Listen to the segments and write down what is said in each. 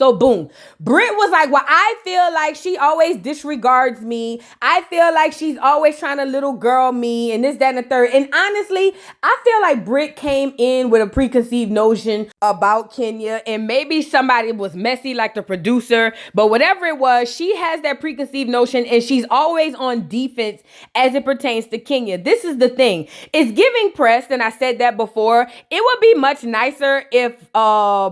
So boom, Britt was like, well, I feel like she always disregards me. I feel like she's always trying to little girl me and this, that, and the third. And honestly, I feel like Britt came in with a preconceived notion about Kenya, and maybe somebody was messy like the producer, but whatever it was, she has that preconceived notion and she's always on defense as it pertains to Kenya. This is the thing. It's giving press, and I said that before. It would be much nicer if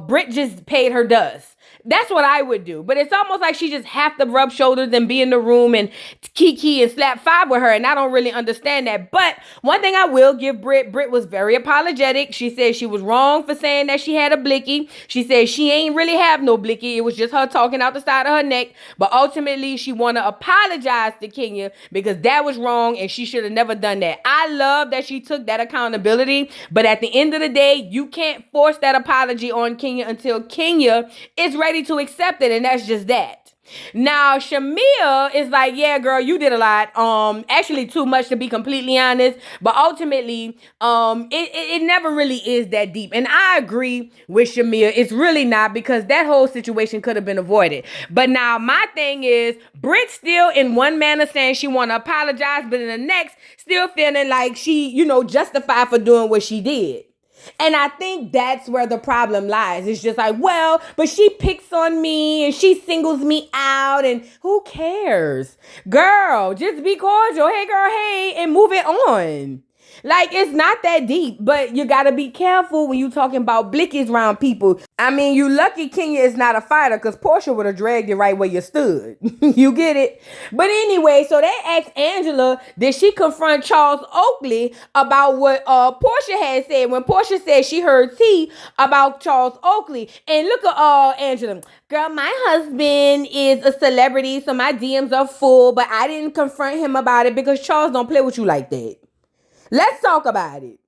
Britt just paid her dust. That's what I would do. But it's almost like she just have to rub shoulders and be in the room and kiki and slap five with her. And I don't really understand that. But one thing I will give Britt was very apologetic. She said she was wrong for saying that she had a blicky. She said she ain't really have no blicky. It was just her talking out the side of her neck. But ultimately, she want to apologize to Kenya because that was wrong and she should have never done that. I love that she took that accountability. But at the end of the day, you can't force that apology on Kenya until Kenya is ready to accept it, and that's just that. Now, Shamia is like, yeah, girl, you did a lot. Actually too much to be completely honest. But ultimately, it never really is that deep. And I agree with Shamia. It's really not, because that whole situation could have been avoided. But now my thing is, Britt still in one manner saying she want to apologize, but in the next still feeling like she, justified for doing what she did. And I think that's where the problem lies. It's just like, well, but she picks on me and she singles me out and who cares? Girl, just be cordial. Hey, girl, hey, and move it on. Like, it's not that deep, but you got to be careful when you talking about blickies around people. I mean, you lucky Kenya is not a fighter, because Portia would have dragged you right where you stood. You get it? But anyway, so they asked Angela, did she confront Charles Oakley about what Portia had said when Portia said she heard tea about Charles Oakley? And look at Angela. Girl, my husband is a celebrity, so my DMs are full, but I didn't confront him about it because Charles don't play with you like that. Let's talk about it.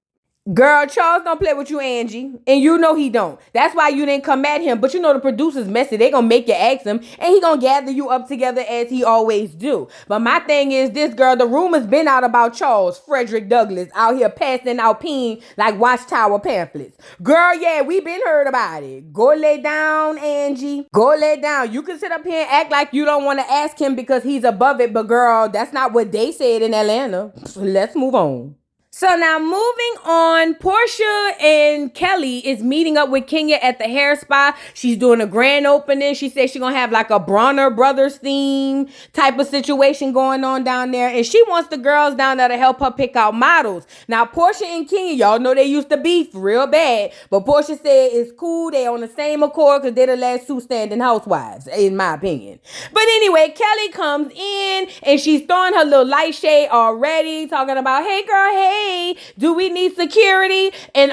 Girl, Charles don't play with you, Angie. And you know he don't. That's why you didn't come at him. But you know the producer's messy. They gonna make you ask him. And he gonna gather you up together as he always do. But my thing is this, girl. The rumors been out about Charles Frederick Douglass out here passing out peeing like Watchtower pamphlets. Girl, yeah, we been heard about it. Go lay down, Angie. Go lay down. You can sit up here and act like you don't want to ask him because he's above it. But girl, that's not what they said in Atlanta. Let's move on. So now moving on, Portia and Kelly is meeting up with Kenya at the hair spa. She's doing a grand opening. She says she's going to have like a Bronner Brothers theme type of situation going on down there. And she wants the girls down there to help her pick out models. Now, Portia and Kenya, y'all know they used to beef real bad. But Portia said it's cool. They on the same accord because they're the last two standing housewives, in my opinion. But anyway, Kelly comes in and she's throwing her little light shade already, talking about, hey, girl, hey. Do we need security? And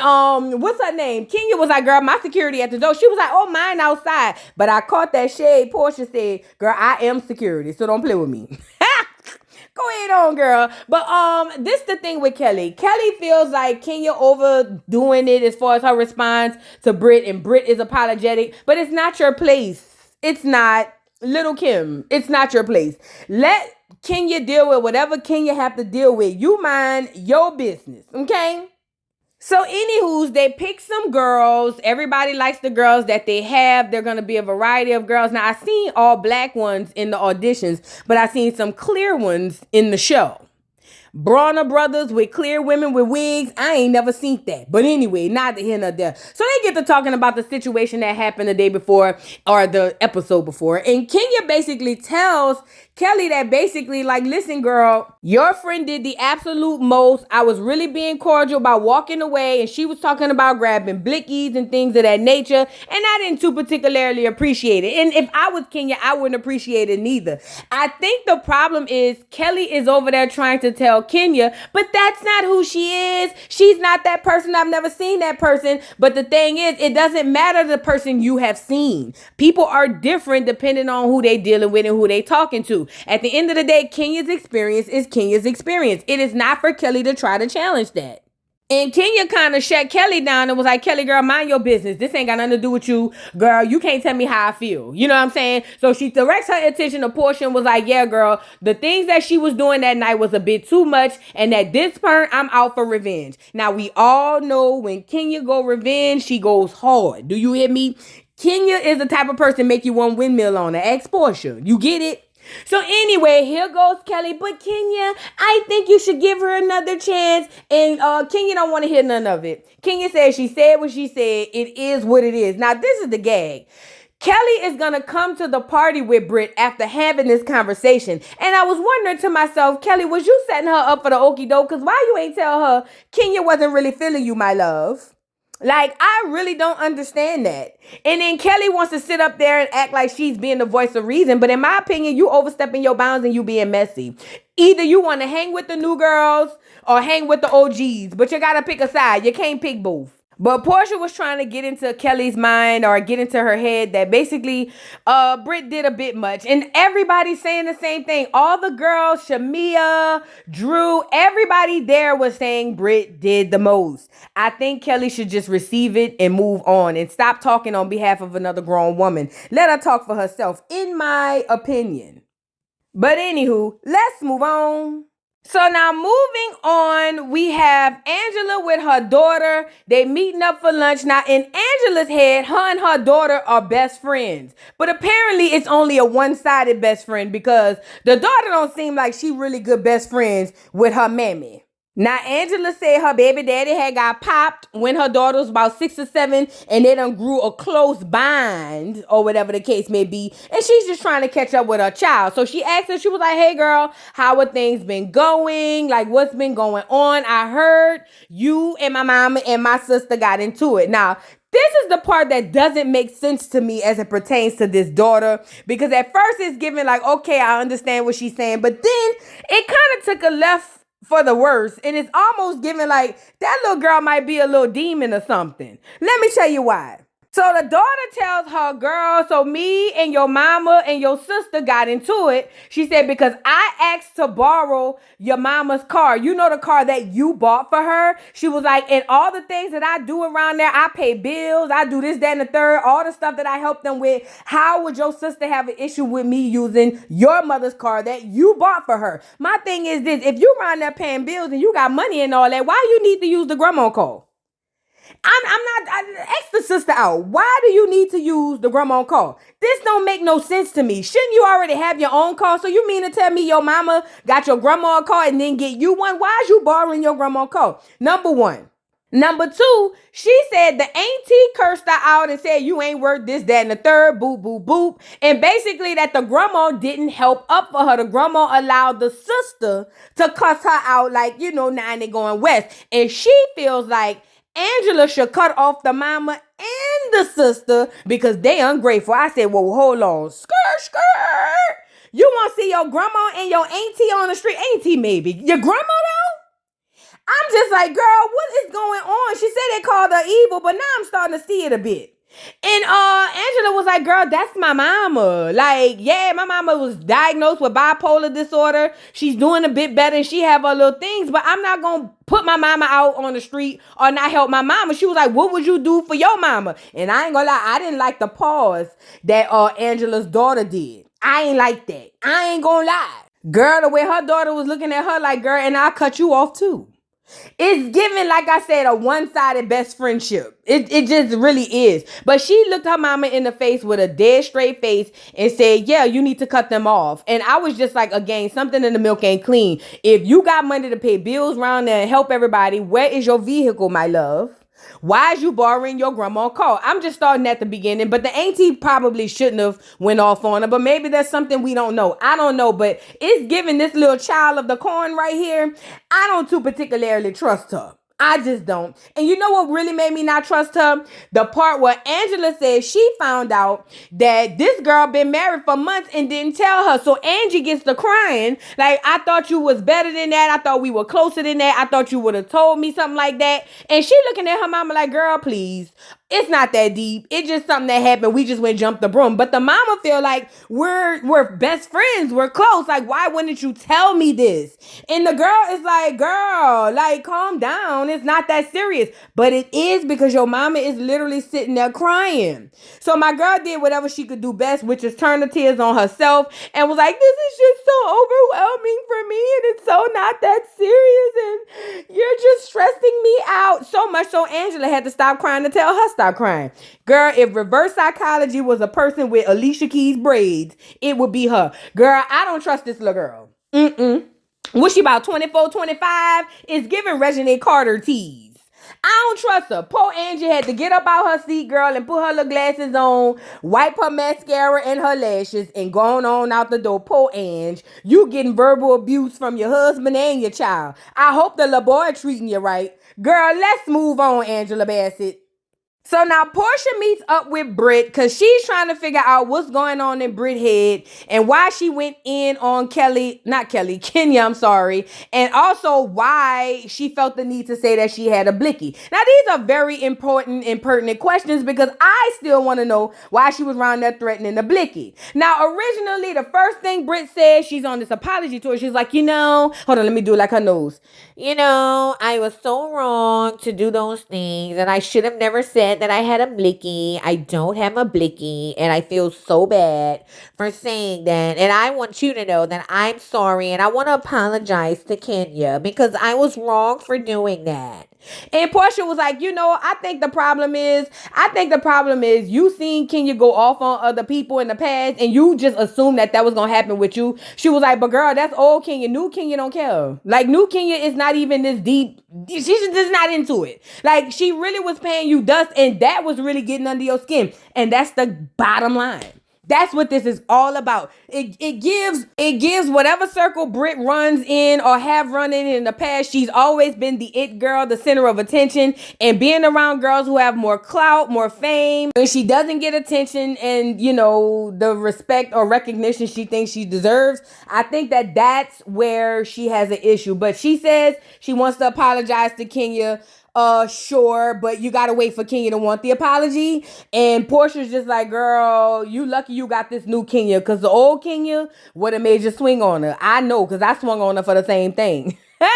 what's her name? Kenya was like, girl, my security at the door. She was like, oh, mine outside. But I caught that shade. Portia said, girl, I am security, so don't play with me. Go ahead on, girl. But this the thing with Kelly. Kelly feels like Kenya overdoing it as far as her response to Britt, and Britt is apologetic, but it's not your place. It's not. Little Kim, it's not your place. Let Kenya deal with whatever Kenya have to deal with. You mind your business, okay? So anywho's, they pick some girls. Everybody likes the girls that they have. They're going to be a variety of girls. Now, I seen all black ones in the auditions, but I seen some clear ones in the show. Bronner Brothers with clear women with wigs. I ain't never seen that. But anyway, neither here nor there. So they get to talking about the situation that happened the day before or the episode before. And Kenya basically tells Kelly that basically, like, listen, girl, your friend did the absolute most. I was really being cordial about walking away, and she was talking about grabbing blickies and things of that nature, and I didn't too particularly appreciate it. And if I was Kenya, I wouldn't appreciate it neither. I think the problem is Kelly is over there trying to tell Kenya, but that's not who she is. She's not that person. I've never seen that person. But the thing is, it doesn't matter the person you have seen. People are different depending on who they dealing with and who they talking to. At the end of the day, Kenya's experience is Kenya's experience. It is not for Kelly to try to challenge that. And Kenya kind of shut Kelly down and was like, Kelly, girl, mind your business. This ain't got nothing to do with you. Girl, you can't tell me how I feel. You know what I'm saying? So she directs her attention to Portia and was like, yeah, girl, the things that she was doing that night was a bit too much. And at this point, I'm out for revenge. Now, we all know when Kenya go revenge, she goes hard. Do you hear me? Kenya is the type of person make you want windmill on her. Ex Portia. You get it? So anyway, here goes Kelly. But Kenya, I think you should give her another chance. And Kenya don't want to hear none of it. Kenya says she said what she said. It is what it is. Now, this is the gag. Kelly is going to come to the party with Britt after having this conversation. And I was wondering to myself, Kelly, was you setting her up for the okie doke? Because why you ain't tell her Kenya wasn't really feeling you, my love? Like, I really don't understand that. And then Kelly wants to sit up there and act like she's being the voice of reason. But in my opinion, you overstepping your bounds and you being messy. Either you want to hang with the new girls or hang with the OGs. But you got to pick a side. You can't pick both. But Portia was trying to get into Kelly's mind or get into her head that basically Britt did a bit much. And everybody's saying the same thing. All the girls, Shamia, Drew, everybody there was saying Britt did the most. I think Kelly should just receive it and move on and stop talking on behalf of another grown woman. Let her talk for herself, in my opinion. But anywho, let's move on. So now moving on, we have Angela with her daughter. They meeting up for lunch. Now in Angela's head, her and her daughter are best friends. But apparently it's only a one-sided best friend because the daughter don't seem like she really good best friends with her mammy. Now, Angela said her baby daddy had got popped when her daughter was about 6 or 7 and they done grew a close bond or whatever the case may be. And she's just trying to catch up with her child. So she asked her, she was like, hey girl, how are things been going? Like what's been going on? I heard you and my mama and my sister got into it. Now, this is the part that doesn't make sense to me as it pertains to this daughter. Because at first it's giving like, okay, I understand what she's saying. But then it kind of took a left for the worse. And it's almost giving like that little girl might be a little demon or something. Let me tell you why. So the daughter tells her, girl, so me and your mama and your sister got into it. She said, because I asked to borrow your mama's car. You know, the car that you bought for her. She was like, and all the things that I do around there, I pay bills. I do this, that, and the third, all the stuff that I help them with. How would your sister have an issue with me using your mother's car that you bought for her? My thing is this, if you around there paying bills and you got money and all that, why you need to use the grandma car? Ask the sister out. Why do you need to use the grandma car? This don't make no sense to me. Shouldn't you already have your own car? So you mean to tell me your mama got your grandma a car and then get you one? Why is you borrowing your grandma car? Number one. Number two, she said the auntie cursed her out and said you ain't worth this, that, and the third, boop, boop, boop. And basically that the grandma didn't help up for her. The grandma allowed the sister to cuss her out like, you know, now they going west. And she feels like Angela should cut off the mama and the sister because they ungrateful. I said, well, hold on. Skirt, skirt. You want to see your grandma and your auntie on the street? Auntie maybe. Your grandma though? I'm just like, girl, what is going on? She said they called her evil, but now I'm starting to see it a bit. And Angela was like, girl, that's my mama. Like, yeah, my mama was diagnosed with bipolar disorder. She's doing a bit better and she have her little things, but I'm not going to put my mama out on the street or not help my mama. She was like, what would you do for your mama? And I ain't gonna lie, I didn't like the pause that Angela's daughter did. I ain't like that. I ain't gonna lie. Girl, the way her daughter was looking at her like, girl, and I'll cut you off too. It's giving, like I said, a one-sided best friendship. It just really is. But she looked her mama in the face with a dead straight face and said, yeah, you need to cut them off. And I was just like, again, something in the milk ain't clean. If you got money to pay bills around there and help everybody, where is your vehicle, my love? Why is you borrowing your grandma's car? I'm just starting at the beginning, but the auntie probably shouldn't have went off on her, but maybe there's something we don't know. I don't know, but it's giving this little child of the corn right here. I don't too particularly trust her. I just don't. And you know what really made me not trust her? The part where Angela said she found out that this girl been married for months and didn't tell her. So Angie gets to crying. Like, I thought you was better than that. I thought we were closer than that. I thought you would have told me something like that. And she looking at her mama like, girl, please. It's not that deep. It's just something that happened. We just went jump the broom. But the mama feel like we're best friends. We're close. Like, why wouldn't you tell me this? And the girl is like, girl, like, calm down. It's not that serious. But it is because your mama is literally sitting there crying. So my girl did whatever she could do best, which is turn the tears on herself and was like, this is just so overwhelming for me. And it's so not that serious. And you're just stressing me out so much. So Angela had to stop crying to tell her stop crying. Girl, if reverse psychology was a person with Alicia Keys braids, it would be her. Girl, I don't trust this little girl. Was she about 24, 25? It's giving Reginae Carter tease. I don't trust her. Poor Angie had to get up out her seat, girl, and put her little glasses on, wipe her mascara and her lashes, and going on out the door. Poor Angie. You getting verbal abuse from your husband and your child. I hope the little boy treating you right. Girl, let's move on, Angela Bassett. So now Portia meets up with Britt because she's trying to figure out what's going on in Britt's head and why she went in on Kenya, I'm sorry. And also why she felt the need to say that she had a blicky. Now these are very important and pertinent questions because I still want to know why she was around there threatening the blicky. Now originally the first thing Britt said, she's on this apology tour. She's like, hold on, let me do it like her nose. I was so wrong to do those things, and I should have never said that I had a blicky. I don't have a blicky, and I feel so bad for saying that. And I want you to know that I'm sorry, and I want to apologize to Kenya because I was wrong for doing that. And Portia was like, I think the problem is you seen Kenya go off on other people in the past and you just assumed that was going to happen with you. She was like, but girl, that's old Kenya. New Kenya don't care. Like, new Kenya is not even this deep. She's just not into it. Like, she really was paying you dust and that was really getting under your skin. And that's the bottom line. That's what this is all about. It gives whatever circle Britt runs in or have run in the past. She's always been the it girl, the center of attention, and being around girls who have more clout, more fame. When she doesn't get attention and, the respect or recognition she thinks she deserves, I think that's where she has an issue. But she says she wants to apologize to Kenya. Sure, but you gotta wait for Kenya to want the apology. And Portia's just like, girl, you lucky you got this new Kenya, because the old Kenya would have made you swing on her. I know, because I swung on her for the same thing. But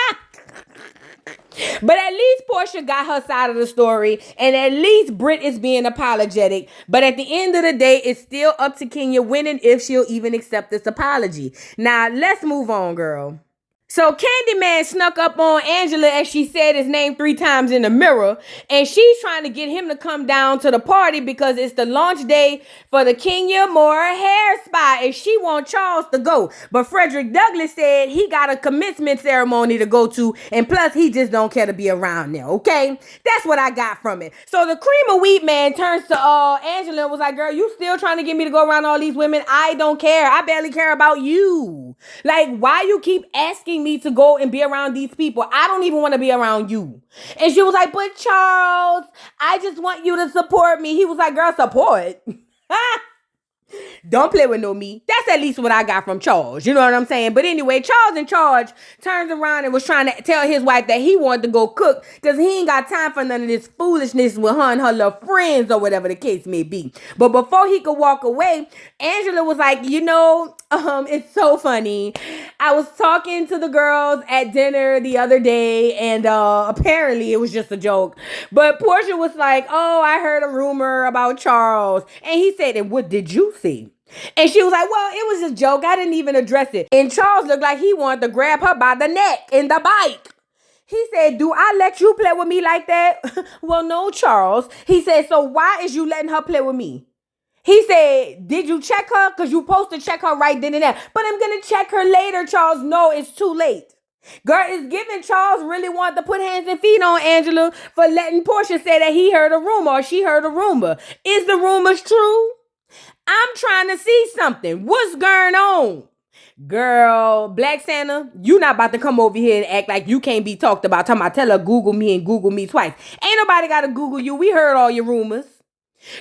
at least Portia got her side of the story, and at least Britt is being apologetic. But at the end of the day, it's still up to Kenya winning if she'll even accept this apology. Now, let's move on, girl. So Candyman snuck up on Angela as she said his name 3 times in the mirror, and she's trying to get him to come down to the party because it's the launch day for the Kenya Moore hair spa, and she wants Charles to go. But Frederick Douglass said he got a commencement ceremony to go to, and plus he just don't care to be around there, okay? That's what I got from it. So the cream of wheat man turns to Angela and was like, girl, you still trying to get me to go around all these women? I don't care. I barely care about you. Like, why you keep asking me to go and be around these people? I don't even want to be around you. And she was like, but Charles, I just want you to support me. He was like, girl, support? Don't play with no me. That's at least what I got from Charles. You know what I'm saying? But anyway, Charles in charge turns around and was trying to tell his wife that he wanted to go cook because he ain't got time for none of this foolishness with her and her little friends or whatever the case may be. But before he could walk away, Angela was like, it's so funny. I was talking to the girls at dinner the other day, and apparently it was just a joke. But Portia was like, oh, I heard a rumor about Charles. And he said, and what did you see? And she was like, well, it was a joke. I didn't even address it. And Charles looked like he wanted to grab her by the neck in the bike. He said, do I let you play with me like that? Well, no, Charles. He said, so why is you letting her play with me? He said, did you check her? Because you supposed to check her right then and there. But I'm going to check her later, Charles. No, it's too late. Girl, it's giving Charles really wanted to put hands and feet on Angela for letting Portia say that he heard a rumor or she heard a rumor. Is the rumors true? I'm trying to see something. What's going on? Girl, Black Santa, you not about to come over here and act like you can't be talked about. Tell her Google me and Google me twice. Ain't nobody got to Google you. We heard all your rumors.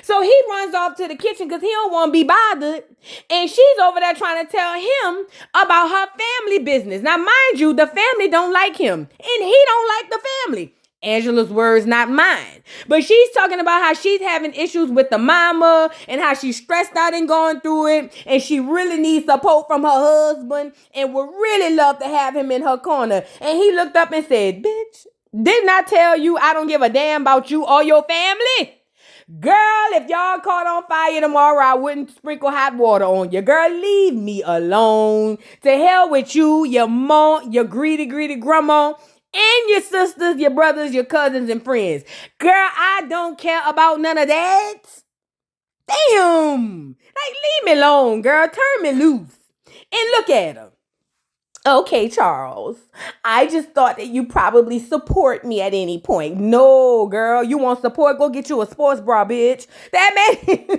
So he runs off to the kitchen because he don't want to be bothered. And she's over there trying to tell him about her family business. Now, mind you, the family don't like him. And he don't like the family. Angela's words, not mine. But she's talking about how she's having issues with the mama and how she's stressed out and going through it. And she really needs support from her husband and would really love to have him in her corner. And he looked up and said, bitch, didn't I tell you I don't give a damn about you or your family? Girl, if y'all caught on fire tomorrow, I wouldn't sprinkle hot water on you. Girl, leave me alone. To hell with you, your mom, your greedy grandma. and your sisters, your brothers, your cousins, and friends. Girl, I don't care about none of that. Damn. Like, leave me alone, girl. Turn me loose. And look at her. Okay, Charles. I just thought that you probably support me at any point. No, girl. You want support? Go get you a sports bra, bitch. That man, that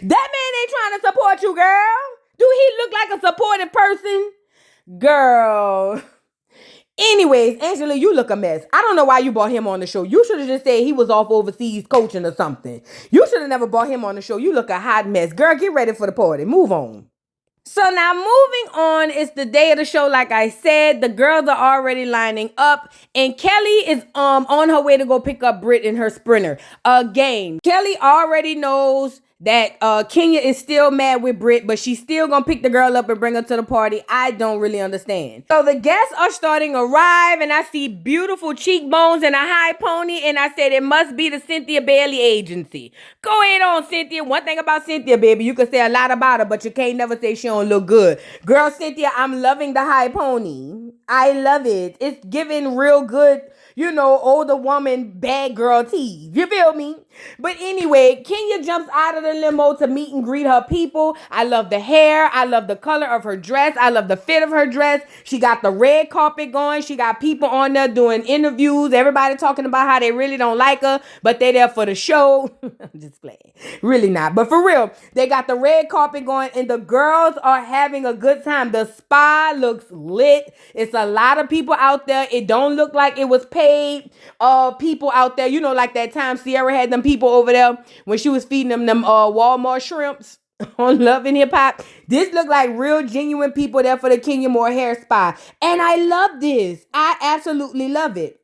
man ain't trying to support you, girl. Do he look like a supportive person? Girl. Anyways, Angela, you look a mess. I don't know why you brought him on the show. You should have just said he was off overseas coaching or something. You should have never brought him on the show. You look a hot mess. Girl, get ready for the party. Move on. So now moving on, it's the day of the show. Like I said, the girls are already lining up, and Kelly is on her way to go pick up Britt in her sprinter. Again, Kelly already knows that Kenya is still mad with Britt, but she's still gonna pick the girl up and bring her to the party. I don't really understand. So the guests are starting to arrive, and I see beautiful cheekbones and a high pony, and I said it must be the Cynthia Bailey agency. Go ahead on, Cynthia. One thing about Cynthia, baby, you can say a lot about her, but you can't never say she don't look good. Girl, Cynthia, I'm loving the high pony. I love it. It's giving real good, you know, older woman, bad girl tease. You feel me? But anyway, Kenya jumps out of the limo to meet and greet her people. I love the hair. I love the color of her dress. I love the fit of her dress. She got the red carpet going. She got people on there doing interviews. Everybody talking about how they really don't like her, but they there for the show. I'm just playing. Really not. But for real, they got the red carpet going and the girls are having a good time. The spa looks lit. It's a lot of people out there. It don't look like it was paid people out there. You know, like that time Sierra had them people over there when she was feeding them Walmart shrimps on Love and Hip Hop. This looked like real genuine people there for the Kenya Moore hair spa. And I love this. I absolutely love it.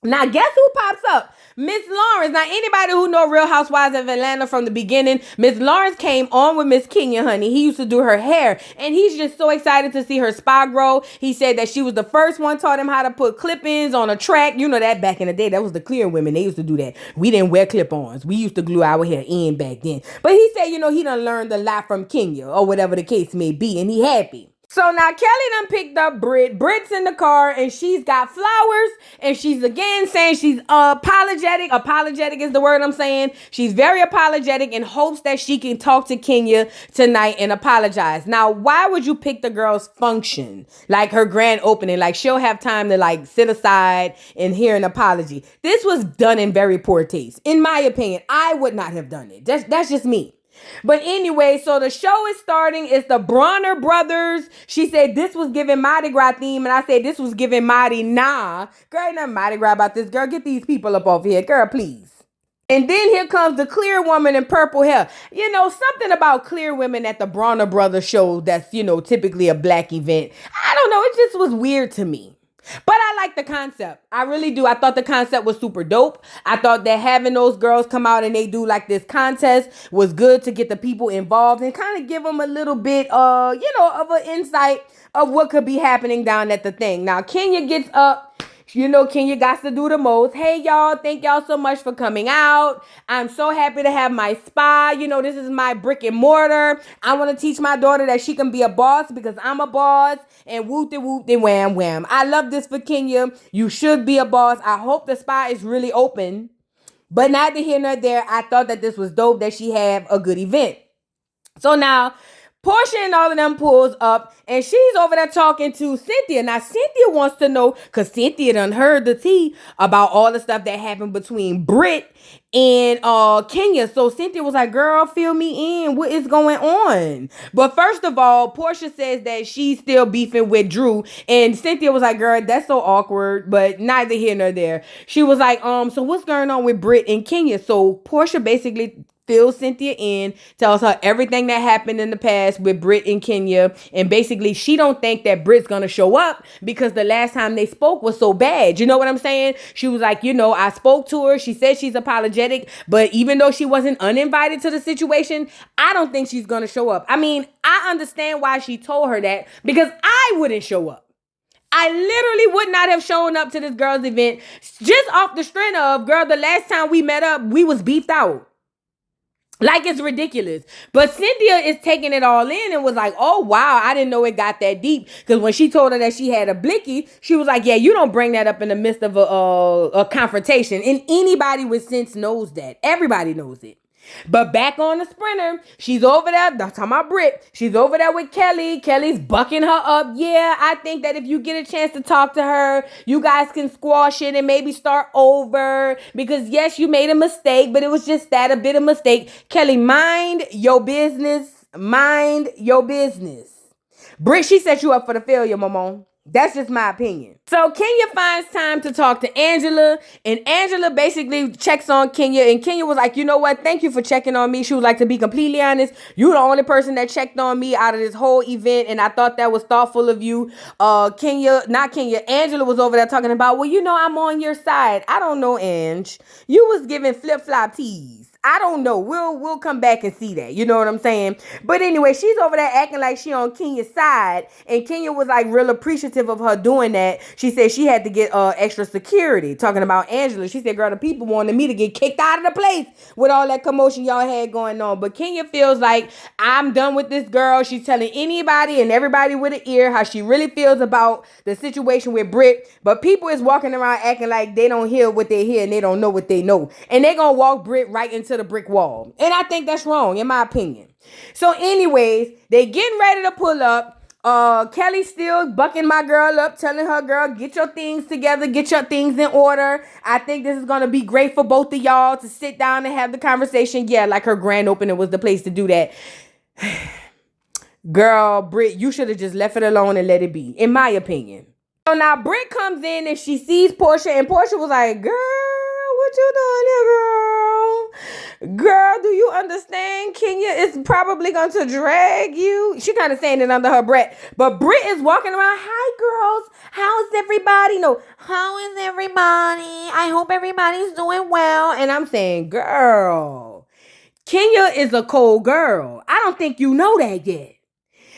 Now, guess who pops up? Miss Lawrence. Now, anybody who know Real Housewives of Atlanta from the beginning, Miss Lawrence came on with Miss Kenya, honey. He used to do her hair, and he's just so excited to see her spa grow. He said that she was the first one, taught him how to put clip-ins on a track. You know that back in the day, that was the clear women. They used to do that. We didn't wear clip-ons. We used to glue our hair in back then. But he said, you know, he done learned a lot from Kenya, or whatever the case may be, and he happy. So now Kelly done picked up Britt. Britt's in the car and she's got flowers and she's again saying she's apologetic. Apologetic is the word I'm saying. She's very apologetic in hopes that she can talk to Kenya tonight and apologize. Now, why would you pick the girl's function? Like her grand opening, like she'll have time to like sit aside and hear an apology. This was done in very poor taste. In my opinion, I would not have done it. That's just me. But anyway, so the show is starting. It's the Bronner brothers. She said this was giving Mardi Gras theme, and I said this was giving Mardi Nah. Girl, ain't nothing Mardi Gras about this. Girl, get these people up off here. Girl, please. And then here comes the clear woman in purple hair. You know, something about clear women at the Bronner brothers show that's, you know, typically a black event. I don't know. It just was weird to me. But I like the concept. I really do. I thought the concept was super dope. I thought that having those girls come out and they do like this contest was good to get the people involved and kind of give them a little bit, you know, of an insight of what could be happening down at the thing. Now, Kenya gets up. You know, Kenya got to do the most. Hey, y'all. Thank y'all so much for coming out. I'm so happy to have my spa. You know, this is my brick and mortar. I want to teach my daughter that she can be a boss because I'm a boss. And whoop-de wham wham. I love this for Kenya. You should be a boss. I hope the spa is really open. But neither here nor there. I thought that this was dope that she had a good event. So now, Portia and all of them pulls up and she's over there talking to Cynthia. Now, Cynthia wants to know, because Cynthia done heard the tea about all the stuff that happened between Britt and Kenya. So Cynthia was like, girl, fill me in. What is going on? But first of all, Portia says that she's still beefing with Drew. And Cynthia was like, girl, that's so awkward. But neither here nor there. She was like, so what's going on with Britt and Kenya? So Portia basically fills Cynthia in, tells her everything that happened in the past with Britt and Kenya. And basically, she don't think that Britt's going to show up because the last time they spoke was so bad. You know what I'm saying? She was like, you know, I spoke to her. She said she's apologetic. But even though she wasn't uninvited to the situation, I don't think she's going to show up. I mean, I understand why she told her that because I wouldn't show up. I literally would not have shown up to this girl's event just off the strength of, girl, the last time we met up, we was beefed out. Like it's ridiculous. But Cynthia is taking it all in and was like, oh, wow, I didn't know it got that deep. Because when she told her that she had a blicky, she was like, yeah, you don't bring that up in the midst of a confrontation. And anybody with sense knows that. Everybody knows it. But back on the sprinter, she's over there. I'm talking about Britt. She's over there with Kelly. Kelly's bucking her up. Yeah, I think that if you get a chance to talk to her, you guys can squash it and maybe start over. Because yes, you made a mistake, but it was just that, a bit of mistake. Kelly, mind your business. Mind your business. Britt, she set you up for the failure, Mamon. That's just my opinion. So Kenya finds time to talk to Angela, and Angela basically checks on Kenya, and Kenya was like, you know what? Thank you for checking on me. She was like, to be completely honest, you're the only person that checked on me out of this whole event, and I thought that was thoughtful of you. Angela was over there talking about, well, you know, I'm on your side. I don't know, Ange. You was giving flip-flop teas. I don't know. We'll come back and see that. You know what I'm saying? But anyway, she's over there acting like she on Kenya's side. And Kenya was like real appreciative of her doing that. She said she had to get extra security. Talking about Angela. She said, girl, the people wanted me to get kicked out of the place with all that commotion y'all had going on. But Kenya feels like, I'm done with this girl. She's telling anybody and everybody with an ear how she really feels about the situation with Britt. But people is walking around acting like they don't hear what they hear and they don't know what they know. And they gonna walk Britt right into the brick wall. And I think that's wrong, in my opinion. So anyways, they getting ready to pull up. Kelly still bucking my girl up, telling her, girl, get your things together, get your things in order. I think this is going to be great for both of y'all to sit down and have the conversation. Yeah, like her grand opening was the place to do that. Girl, Britt, you should have just left it alone and let it be, in my opinion. So now Britt comes in and she sees Portia, and Portia was like, girl, what you doing here, girl? Girl, do you understand? Kenya is probably going to drag you. She kind of saying it under her breath. But Britt is walking around, hi, girls. How's everybody? No, how is everybody? I hope everybody's doing well. And I'm saying, girl, Kenya is a cold girl. I don't think you know that yet.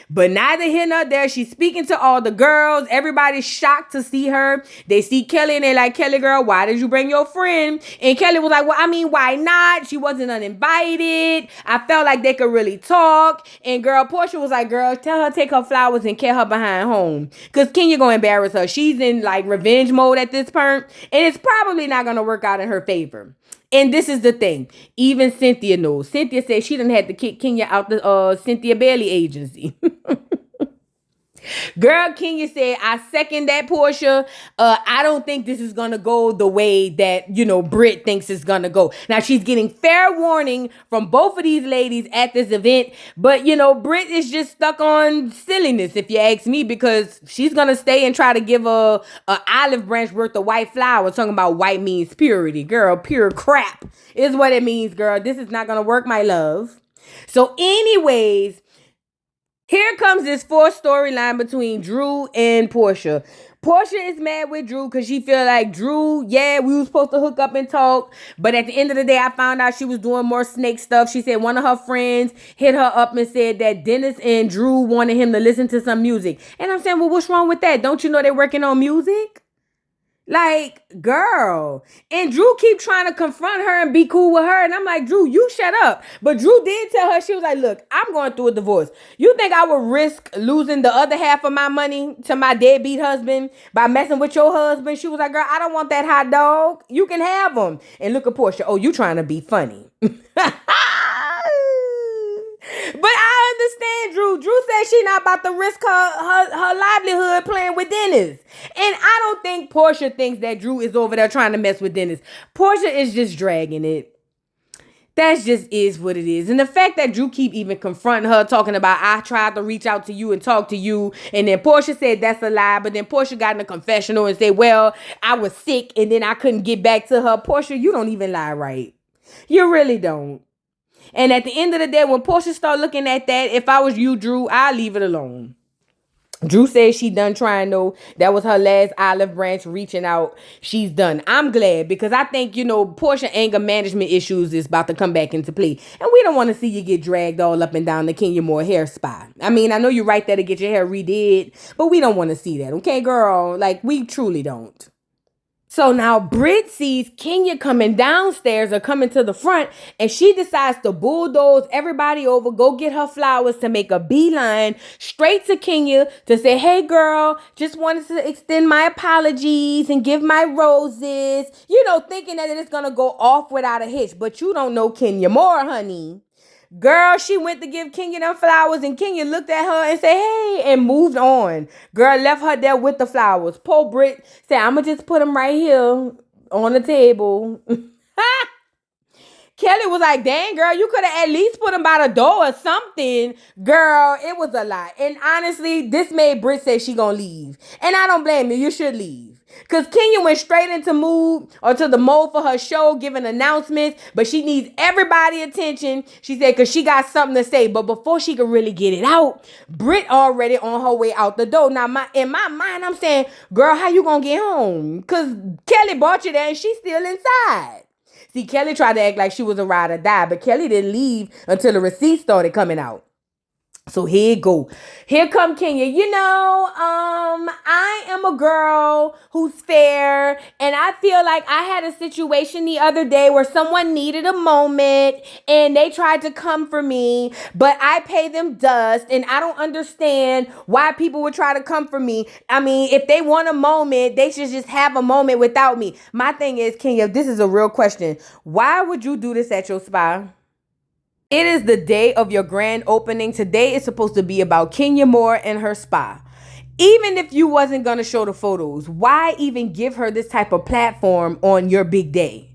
But neither here nor there. She's speaking to all the girls. Everybody's shocked to see her. They see Kelly and they're like, Kelly, girl, why did you bring your friend? And Kelly was like, well, I mean, why not? She wasn't uninvited. I felt like they could really talk. And girl, Portia was like, girl, tell her take her flowers and carry her behind home. Because Kenya gonna embarrass her. She's in like revenge mode at this point. And it's probably not gonna work out in her favor. And this is the thing. Even Cynthia knows. Cynthia said she done had to kick Kenya out the Cynthia Bailey agency. Girl, Kenya said, I second that, Portia. I don't think this is going to go the way that, you know, Britt thinks it's going to go. Now, she's getting fair warning from both of these ladies at this event. But, you know, Britt is just stuck on silliness, if you ask me, because she's going to stay and try to give a olive branch worth of white flowers, talking about white means purity. Girl, pure crap is what it means, girl. This is not going to work, my love. So anyways, here comes this fourth storyline between Drew and Portia. Portia is mad with Drew because she feel like, Drew, yeah, we was supposed to hook up and talk. But at the end of the day, I found out she was doing more snake stuff. She said one of her friends hit her up and said that Dennis and Drew wanted him to listen to some music. And I'm saying, well, what's wrong with that? Don't you know they're working on music? Like, girl. And Drew keep trying to confront her and be cool with her. And I'm like, Drew, you shut up. But Drew did tell her, she was like, look, I'm going through a divorce. You think I would risk losing the other half of my money to my deadbeat husband by messing with your husband? She was like, girl, I don't want that hot dog. You can have him. And look at Portia. Oh, you trying to be funny. But I understand Drew. Drew said she not about to risk her livelihood playing with Dennis. And I don't think Portia thinks that Drew is over there trying to mess with Dennis. Portia is just dragging it. That just is what it is. And the fact that Drew keep even confronting her, talking about, I tried to reach out to you and talk to you. And then Portia said that's a lie. But then Portia got in a confessional and said, well, I was sick and then I couldn't get back to her. Portia, you don't even lie right. You really don't. And at the end of the day, when Portia start looking at that, if I was you, Drew, I'll leave it alone. Drew says she done trying, though. That was her last olive branch reaching out. She's done. I'm glad because I think, you know, Portia anger management issues is about to come back into play. And we don't want to see you get dragged all up and down the Kenya Moore hair spot. I mean, I know you're right there to get your hair redid, but we don't want to see that. Okay, girl? Like, we truly don't. So now Britt sees Kenya coming downstairs or coming to the front, and she decides to bulldoze everybody over, go get her flowers to make a beeline straight to Kenya to say, hey girl, just wanted to extend my apologies and give my roses, thinking that it's gonna go off without a hitch. But you don't know Kenya Moore, honey. Girl, she went to give Kenya them flowers, and Kenya looked at her and said, hey, and moved on. Girl left her there with the flowers. Poor Britt said, I'm going to just put them right here on the table. Kelly was like, dang, girl, you could have at least put them by the door or something. Girl, it was a lot. And honestly, this made Britt say she gonna leave. And I don't blame you. You should leave. Because Kenya went straight into the mode for her show, giving announcements. But she needs everybody's attention. She said, because she got something to say. But before she could really get it out, Britt already on her way out the door. Now, in my mind, I'm saying, girl, how you gonna get home? Because Kelly brought you there and she's still inside. See, Kelly tried to act like she was a ride or die, but Kelly didn't leave until the receipts started coming out. So here you go. Here come Kenya. I am a girl who's fair, and I feel like I had a situation the other day where someone needed a moment and they tried to come for me, but I pay them dust, and I don't understand why people would try to come for me. I mean, if they want a moment, they should just have a moment without me. My thing is, Kenya, this is a real question. Why would you do this at your spa? It is the day of your grand opening. Today is supposed to be about Kenya Moore and her spa. Even if you wasn't going to show the photos, why even give her this type of platform on your big day?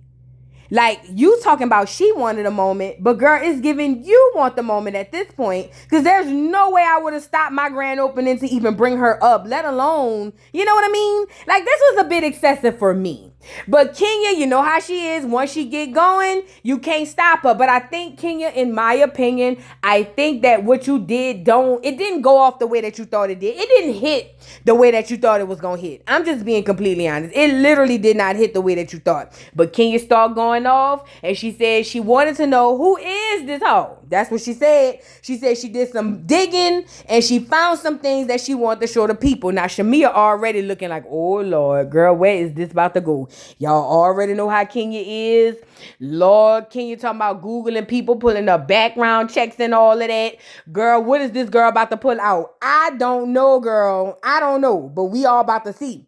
Like, you talking about she wanted a moment, but girl, it's giving you want the moment at this point, because there's no way I would have stopped my grand opening to even bring her up, let alone, you know what I mean? Like, this was a bit excessive for me. But Kenya, you know how she is. Once she get going, you can't stop her. But I think, Kenya, in my opinion, I think that what you did it didn't go off the way that you thought it did. It didn't hit the way that you thought it was going to hit. I'm just being completely honest. It literally did not hit the way that you thought. But Kenya started going off, and she said she wanted to know, who is this hoe? That's what she said. She said she did some digging, and she found some things that she wanted to show the people. Now, Shamia already looking like, oh, Lord, girl, where is this about to go? Y'all already know how Kenya is. Lord, Kenya talking about Googling people, pulling up background checks and all of that. Girl, what is this girl about to pull out? I don't know, girl. I don't know, but we all about to see.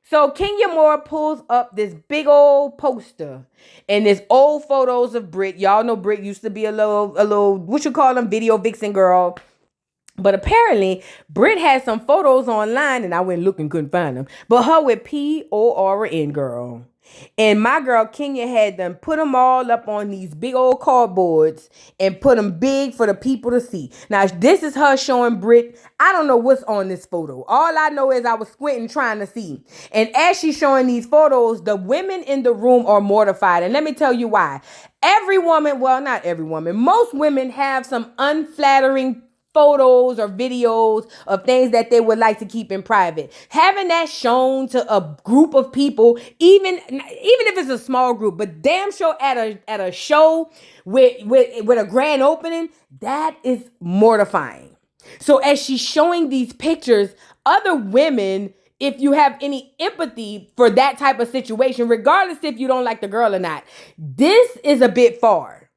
So Kenya Moore pulls up this big old poster and there's old photos of Britt. Y'all know Britt used to be a little, what you call them, video vixen girl. But apparently, Britt had some photos online, and I went looking, couldn't find them. But her with P-O-R-N, girl. And my girl Kenya had them put them all up on these big old cardboards and put them big for the people to see. Now, this is her showing Britt. I don't know what's on this photo. All I know is I was squinting trying to see. And as she's showing these photos, the women in the room are mortified. And let me tell you why. Every woman, well, not every woman, most women have some unflattering photos or videos of things that they would like to keep in private. Having that shown to a group of people, even if it's a small group, but damn sure at a show with a grand opening, that is mortifying. So as she's showing these pictures, other women, if you have any empathy for that type of situation, regardless if you don't like the girl or not, this is a bit far.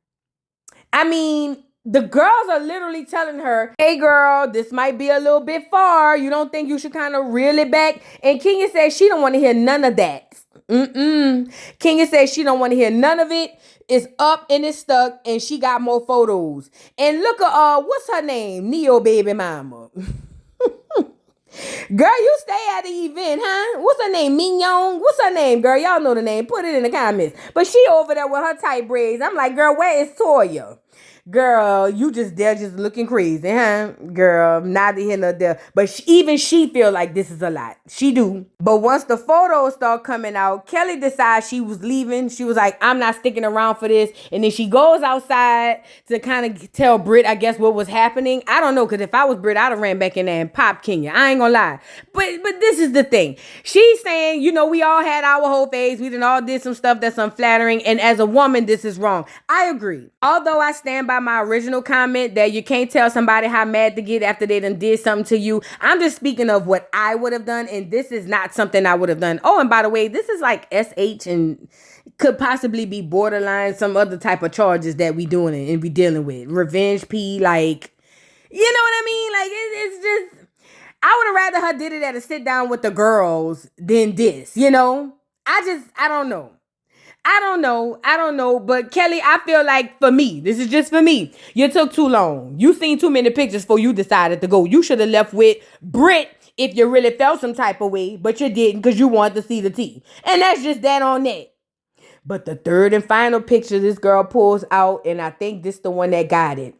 I mean, the girls are literally telling her, hey girl, this might be a little bit far. You don't think you should kind of reel it back? And Kenya says she don't want to hear none of that. Kenya says she don't want to hear none of it. It's up and it's stuck, and she got more photos. And look at what's her name? Neo baby mama. Girl, you stay at the event, huh? What's her name? Mignon? What's her name, girl? Y'all know the name. Put it in the comments. But she over there with her tight braids. I'm like, girl, where is Toya? Girl, you just there just looking crazy, huh? Girl, neither here nor there. But even she feel like this is a lot. She do. But once the photos start coming out, Kelly decides she was leaving. She was like, I'm not sticking around for this. And then she goes outside to kind of tell Britt, I guess, what was happening. I don't know, because if I was Britt, I'd have ran back in there and popped Kenya. I ain't gonna lie. But this is the thing. She's saying, we all had our whole phase. We done all did some stuff that's unflattering. And as a woman, this is wrong. I agree. Although I stand by by my original comment that you can't tell somebody how mad to get after they done did something to you. I'm just speaking of what I would have done, and this is not something I would have done. Oh, and by the way, this is like SH and could possibly be borderline some other type of charges that we doing and we dealing with. Revenge P, like, you know what I mean? Like, it's just, I would have rather her did it at a sit down with the girls than this, you know? I don't know. I don't know. But Kelly, I feel like for me, this is just for me. You took too long. You seen too many pictures before you decided to go. You should have left with Britt if you really felt some type of way, but you didn't because you wanted to see the tea. And that's just that on that. But the third and final picture this girl pulls out, and I think this the one that got it.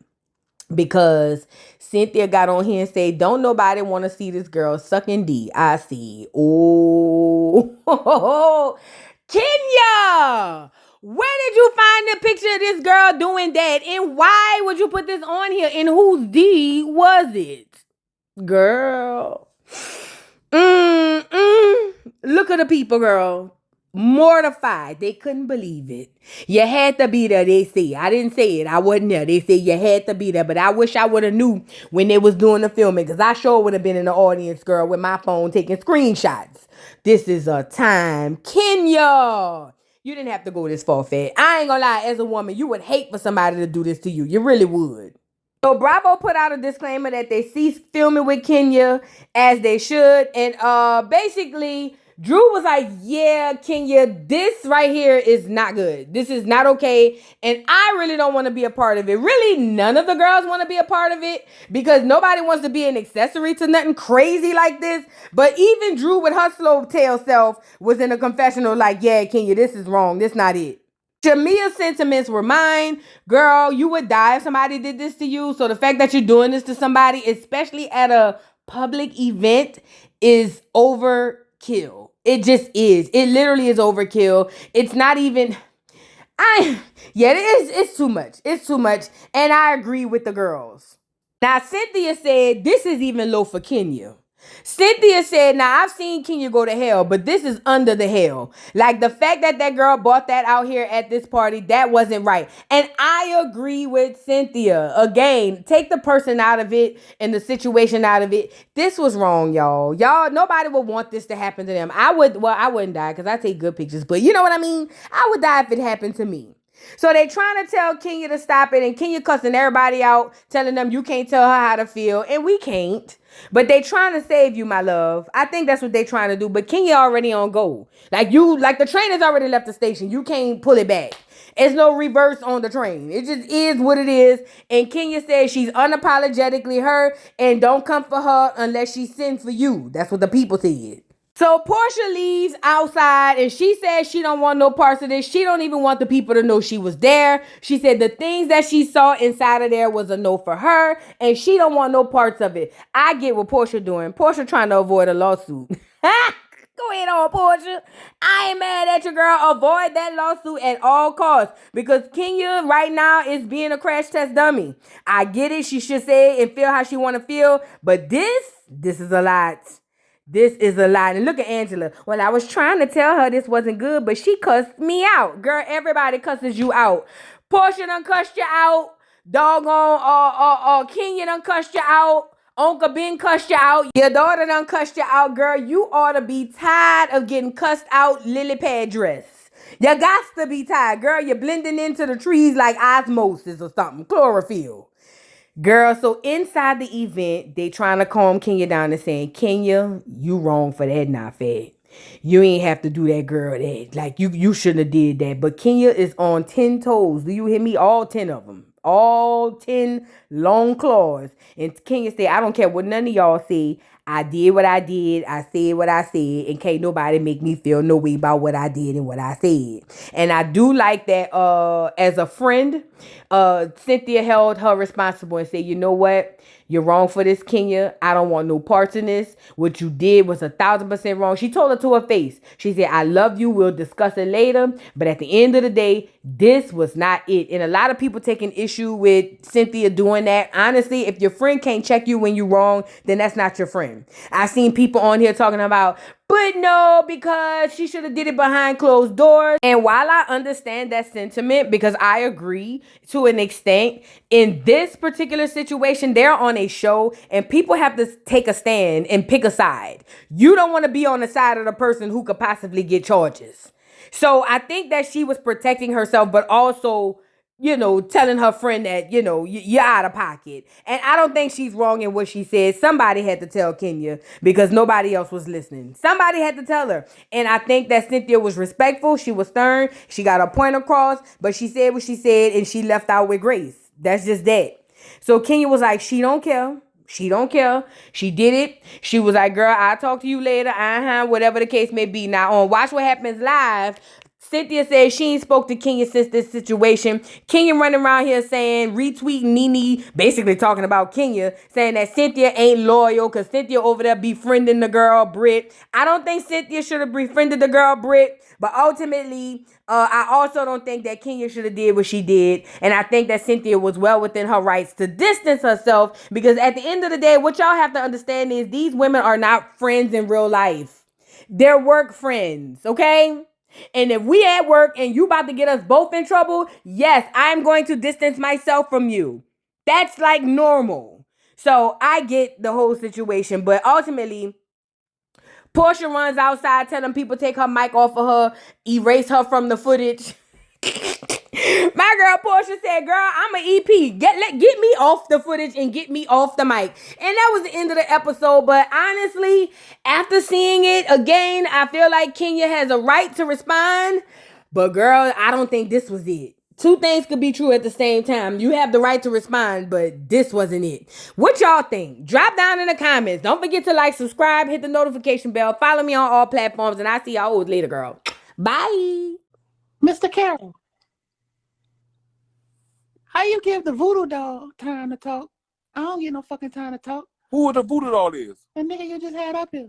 Because Cynthia got on here and said, don't nobody want to see this girl sucking D. I see. Oh, Kenya, where did you find the picture of this girl doing that? And why would you put this on here? And whose D was it? Girl. Look at the people, girl. Mortified. They couldn't believe it. You had to be there, they say. I didn't say it. I wasn't there. They say you had to be there. But I wish I would have knew when they was doing the filming, because I sure would have been in the audience, girl, with my phone taking screenshots. This is a time. Kenya, you didn't have to go this far, Fat. I ain't gonna lie, as a woman, you would hate for somebody to do this to you. You really would. So Bravo put out a disclaimer that they ceased filming with Kenya as they should. And basically, Drew was like, yeah, Kenya, this right here is not good. This is not okay. And I really don't want to be a part of it. Really, none of the girls want to be a part of it because nobody wants to be an accessory to nothing crazy like this. But even Drew with her slow tail self was in a confessional like, yeah, Kenya, this is wrong. This not it. Shamia's sentiments were mine. Girl, you would die if somebody did this to you. So the fact that you're doing this to somebody, especially at a public event, is overkill. It just is. It literally is overkill. It's not even... it's too much. It's too much. And I agree with the girls. Now, Cynthia said this is even low for Kenya. Cynthia said, now I've seen Kenya go to hell, but this is under the hell. Like the fact that that girl bought that out here at this party, that wasn't right. And I agree with Cynthia. Again, take the person out of it and the situation out of it. This was wrong, y'all. Nobody would want this to happen to them. I wouldn't die because I take good pictures, but you know what I mean? I would die if it happened to me. So they trying to tell Kenya to stop it, and Kenya cussing everybody out, telling them you can't tell her how to feel, and we can't. But they trying to save you, my love. I think that's what they trying to do. But Kenya already on go. Like the train has already left the station. You can't pull it back. There's no reverse on the train. It just is what it is. And Kenya says she's unapologetically her, and don't come for her unless she sends for you. That's what the people said. So Portia leaves outside and she says she don't want no parts of this. She don't even want the people to know she was there. She said the things that she saw inside of there was a no for her and she don't want no parts of it. I get what Portia doing. Portia trying to avoid a lawsuit. Go ahead on, Portia. I ain't mad at you, girl. Avoid that lawsuit at all costs because Kenya right now is being a crash test dummy. I get it. She should say it and feel how she want to feel. But this is a lot. This is a lot. And look at Angela. Well, I was trying to tell her this wasn't good, but she cussed me out. Girl, everybody cusses you out. Portia done cussed you out. Doggone, Kenya done cussed you out. Uncle Ben cussed you out. Your daughter done cussed you out, girl. You ought to be tired of getting cussed out lily pad dress. You got to be tired, girl. You're blending into the trees like osmosis or something. Chlorophyll. Girl, so inside the event, they trying to calm Kenya down and saying, Kenya, you wrong for that, not Fed. You ain't have to do that, girl. That like you shouldn't have did that. But Kenya is on 10 toes. Do you hear me? All 10 of them. All 10 long claws. And Kenya said, I don't care what none of y'all say. I did what I did. I said what I said. And can't nobody make me feel no way about what I did and what I said. And I do like that as a friend, Cynthia held her responsible and said, you know what? You're wrong for this, Kenya. I don't want no parts in this. What you did was 1,000% wrong. She told her to her face. She said, I love you. We'll discuss it later. But at the end of the day, this was not it. And a lot of people taking issue with Cynthia doing that. Honestly, if your friend can't check you when you're wrong, then that's not your friend. friend. I've seen people on here talking about, but no, because she should have did it behind closed doors. And while I understand that sentiment, because I agree to an extent, in this particular situation, they're on a show and people have to take a stand and pick a side. You don't want to be on the side of the person who could possibly get charges. So I think that she was protecting herself, but also, telling her friend that, you're out of pocket. And I don't think she's wrong in what she said. Somebody had to tell Kenya because nobody else was listening. Somebody had to tell her. And I think that Cynthia was respectful. She was stern. She got her point across, but she said what she said and she left out with grace. That's just that. So Kenya was like, she don't care. She don't care. She did it. She was like, girl, I'll talk to you later. Whatever the case may be. Now on Watch What Happens Live, Cynthia says she ain't spoke to Kenya since this situation. Kenya running around here saying, retweeting Nene, basically talking about Kenya, saying that Cynthia ain't loyal because Cynthia over there befriending the girl Britt. I don't think Cynthia should have befriended the girl Britt, but ultimately, I also don't think that Kenya should have did what she did. And I think that Cynthia was well within her rights to distance herself because at the end of the day, what y'all have to understand is these women are not friends in real life. They're work friends, okay? And if we at work and you about to get us both in trouble, yes, I'm going to distance myself from you. That's like normal. So I get the whole situation, but ultimately, Portia runs outside telling people take her mic off of her, erase her from the footage. My girl Portia said, girl, I'm an EP. Get me off the footage and get me off the mic. And that was the end of the episode. But honestly, after seeing it again, I feel like Kenya has a right to respond. But girl, I don't think this was it. Two things could be true at the same time. You have the right to respond, but this wasn't it. What y'all think? Drop down in the comments. Don't forget to like, subscribe, hit the notification bell. Follow me on all platforms. And I'll see y'all later, girl. Bye. Mr. Carroll, how you give the voodoo dog time to talk? I don't get no fucking time to talk. Who the voodoo doll is? The nigga you just had up here.